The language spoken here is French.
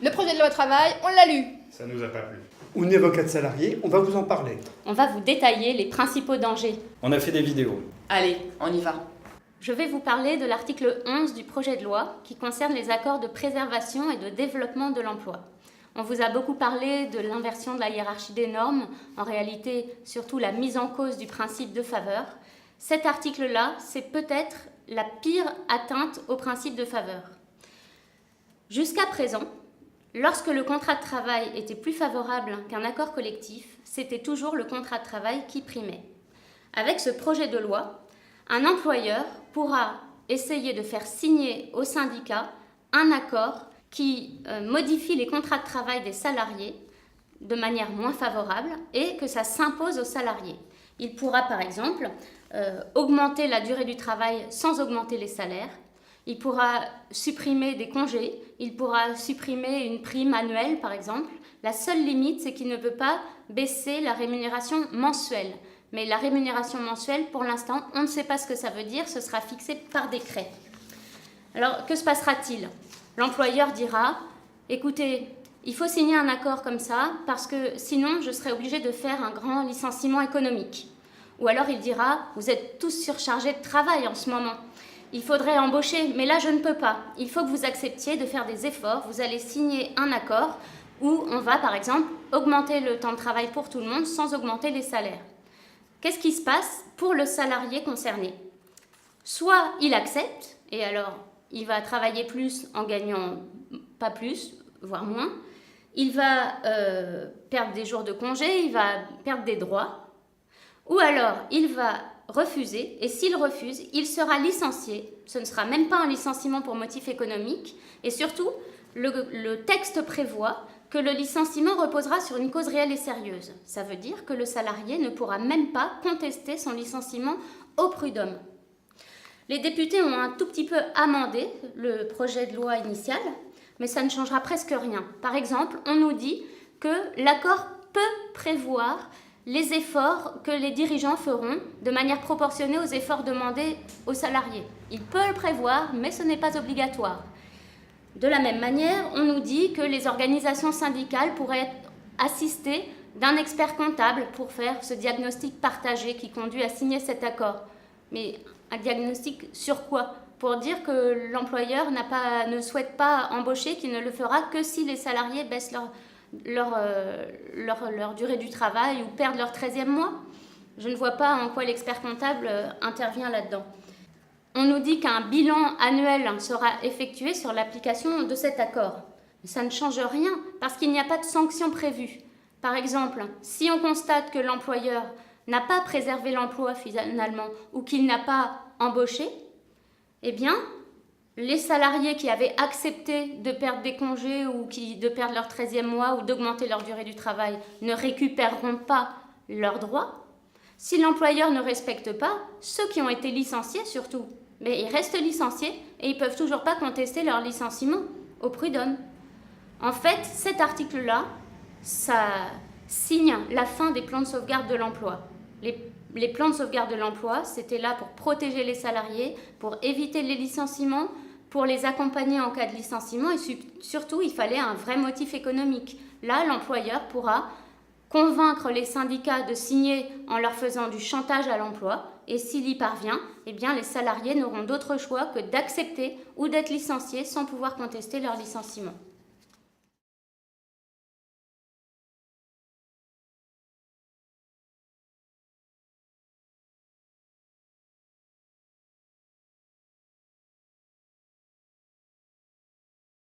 Le projet de loi travail, on l'a lu. Ça nous a pas plu. On évoque de salariés, on va vous en parler. On va vous détailler les principaux dangers. On a fait des vidéos. Allez, on y va. Je vais vous parler de l'article 11 du projet de loi qui concerne les accords de préservation et de développement de l'emploi. On vous a beaucoup parlé de l'inversion de la hiérarchie des normes, en réalité surtout la mise en cause du principe de faveur. Cet article-là, c'est peut-être la pire atteinte au principe de faveur. Jusqu'à présent, lorsque le contrat de travail était plus favorable qu'un accord collectif, c'était toujours le contrat de travail qui primait. Avec ce projet de loi, un employeur pourra essayer de faire signer au syndicat un accord qui modifie les contrats de travail des salariés de manière moins favorable et que ça s'impose aux salariés. Il pourra par exemple augmenter la durée du travail sans augmenter les salaires. Il pourra supprimer des congés, il pourra supprimer une prime annuelle par exemple. La seule limite, c'est qu'il ne peut pas baisser la rémunération mensuelle. Mais la rémunération mensuelle, pour l'instant, on ne sait pas ce que ça veut dire, ce sera fixé par décret. Alors, que se passera-t-il ? L'employeur dira, écoutez, il faut signer un accord comme ça, parce que sinon, je serai obligé de faire un grand licenciement économique. Ou alors il dira, vous êtes tous surchargés de travail en ce moment. Il faudrait embaucher, mais là, je ne peux pas. Il faut que vous acceptiez de faire des efforts. Vous allez signer un accord où on va, par exemple, augmenter le temps de travail pour tout le monde sans augmenter les salaires. Qu'est-ce qui se passe pour le salarié concerné ? Soit il accepte, et alors il va travailler plus en gagnant pas plus, voire moins. Il va perdre des jours de congé, il va perdre des droits. Ou alors il va refuser, et s'il refuse, il sera licencié. Ce ne sera même pas un licenciement pour motif économique. Et surtout, le texte prévoit que le licenciement reposera sur une cause réelle et sérieuse. Ça veut dire que le salarié ne pourra même pas contester son licenciement au prud'homme. Les députés ont un tout petit peu amendé le projet de loi initial, mais ça ne changera presque rien. Par exemple, on nous dit que l'accord peut prévoir les efforts que les dirigeants feront de manière proportionnée aux efforts demandés aux salariés. Il peut le prévoir, mais ce n'est pas obligatoire. De la même manière, on nous dit que les organisations syndicales pourraient être assistées d'un expert comptable pour faire ce diagnostic partagé qui conduit à signer cet accord. Mais un diagnostic sur quoi ? Pour dire que l'employeur ne souhaite pas embaucher, qu'il ne le fera que si les salariés baissent leur durée du travail ou perdent leur 13e mois. Je ne vois pas en quoi l'expert comptable intervient là-dedans. On nous dit qu'un bilan annuel sera effectué sur l'application de cet accord. Mais ça ne change rien parce qu'il n'y a pas de sanction prévue. Par exemple, si on constate que l'employeur n'a pas préservé l'emploi finalement ou qu'il n'a pas embauché, eh bien, les salariés qui avaient accepté de perdre des congés ou de perdre leur 13e mois ou d'augmenter leur durée du travail ne récupéreront pas leurs droits. Si l'employeur ne respecte pas, ceux qui ont été licenciés surtout, mais ils restent licenciés et ils ne peuvent toujours pas contester leur licenciement au prud'homme. En fait, cet article-là, ça signe la fin des plans de sauvegarde de l'emploi. Les plans de sauvegarde de l'emploi, c'était là pour protéger les salariés, pour éviter les licenciements, pour les accompagner en cas de licenciement et surtout, il fallait un vrai motif économique. Là, l'employeur pourra convaincre les syndicats de signer en leur faisant du chantage à l'emploi et s'il y parvient, eh bien, les salariés n'auront d'autre choix que d'accepter ou d'être licenciés sans pouvoir contester leur licenciement.